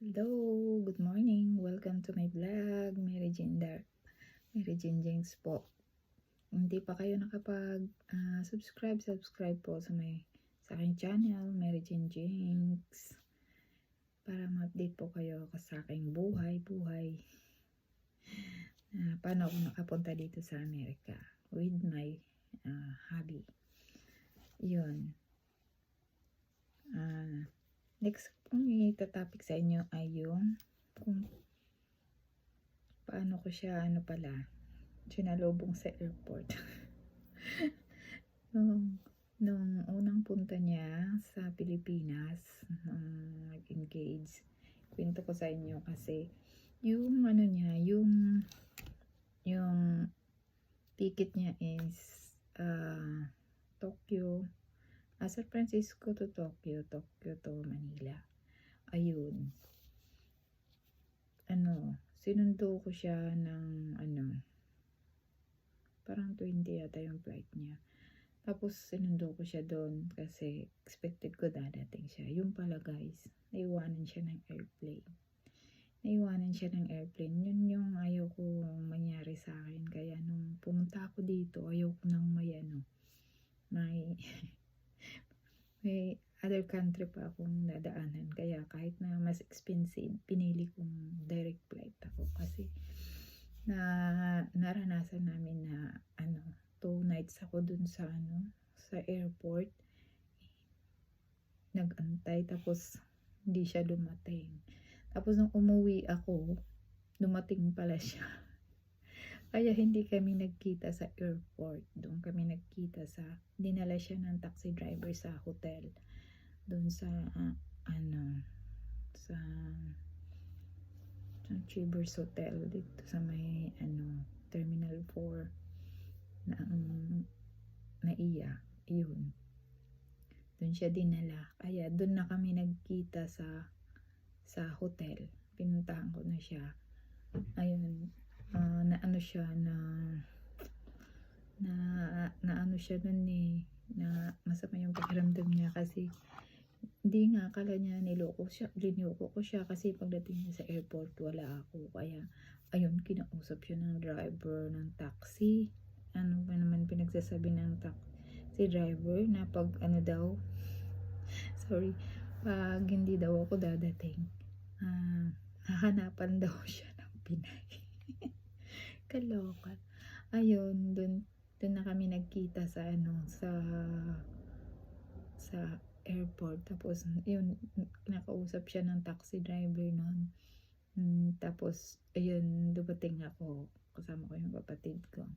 Hello, good morning. Welcome to my vlog, Mary Jane Dark. Mary Jane Jenks po. Hindi pa kayo subscribe po sa aking channel, Mary Jane Jenks. Para ma-update po kayo sa aking buhay. Paano ako nakapunta dito sa Amerika with my hobby. Yun. Next pong itatopic sa inyo ay yung kung paano ko siya sinalubong sa airport. nung unang punta niya sa Pilipinas, nag-engage, kwento ko sa inyo kasi yung yung ticket niya is Tokyo, San Francisco to Tokyo to Manila. Ayun. Sinundo ko siya ng parang 20 yata yung flight niya. Tapos sinundo ko siya doon kasi expected ko dadating siya. Yung pala guys, naiwanan siya ng airplane. Yun yung ayaw ko mangyari sa akin. Kaya nung pumunta ako dito, ayaw ko nang may may other country pa akong nadaanan. Kaya kahit na mas expensive, pinili kong direct flight ako. Kasi naranasan namin na 2 nights ako dun sa airport. Nag-antay tapos hindi siya dumating. Tapos nung umuwi ako, dumating pala siya. Kaya hindi kami nagkita sa airport. Doon kami nagkita dinala siya ng taxi driver sa hotel. Doon sa sa Chivers Hotel dito sa may Terminal 4 na Naiya. Yun. Doon siya dinala. Kaya doon na kami nagkita sa hotel. Pinuntahan ko na siya. Ayun. Siya na masama yung pakiramdam niya kasi hindi nga akala niya linoko ko siya kasi pagdating niya sa airport wala ako. Kaya ayun, kinausap siya ng driver ng taxi. Ano ba naman pinagsasabi ng taxi driver na pag pag hindi daw ako dadating, hahanapan daw siya ng Pinay. Kaloka. Ayun, dun na kami nagkita sa airport. Tapos yun, nakausap siya ng taxi driver noon. Tapos ayun, dumating ako, kasama ko yung kapatid ko.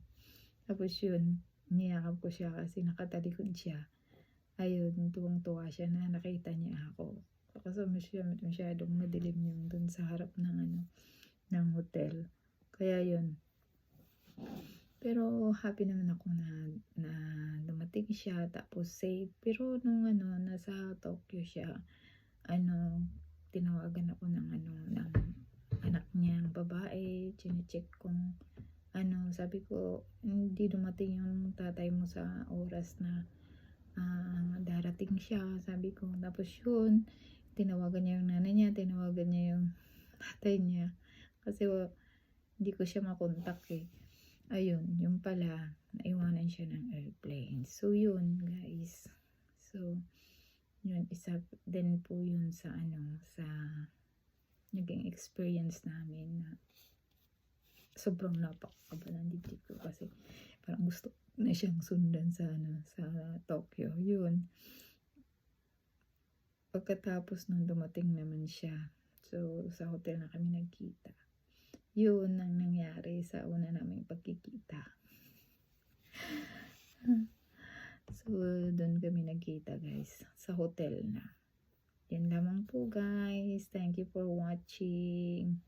Tapos yun, niyakap ko siya kasi nakatalikod siya. Ayun, tuwang-tuwa siya na nakita niya ako. Kasi masyadong madilim yung dun sa harap ng hotel. Kaya yun. Pero happy naman ako na dumating siya tapos safe. Pero nung nasa Tokyo siya, tinawagan ako ng anak niyang babae, chine-check kung sabi ko, hindi dumating yung tatay mo sa oras na darating siya, sabi ko. Tapos yun, tinawagan niya yung nanay niya, tinawagan niya yung tatay niya kasi hindi ko siya makontak Ayun, yung pala, naiwanan siya ng airplane. So, yun, guys. So, yun, isa din po yun sa naging experience namin na sobrang napakakaba ng dibdib ko kasi parang gusto na siyang sundan sa Tokyo. Yun. Pagkatapos nung dumating naman siya, so, sa hotel na kami nagkita. Yun ang nangyari sa una naming pagkikita. So, doon kami nagkita guys, sa hotel na. Yan lamang po guys. Thank you for watching.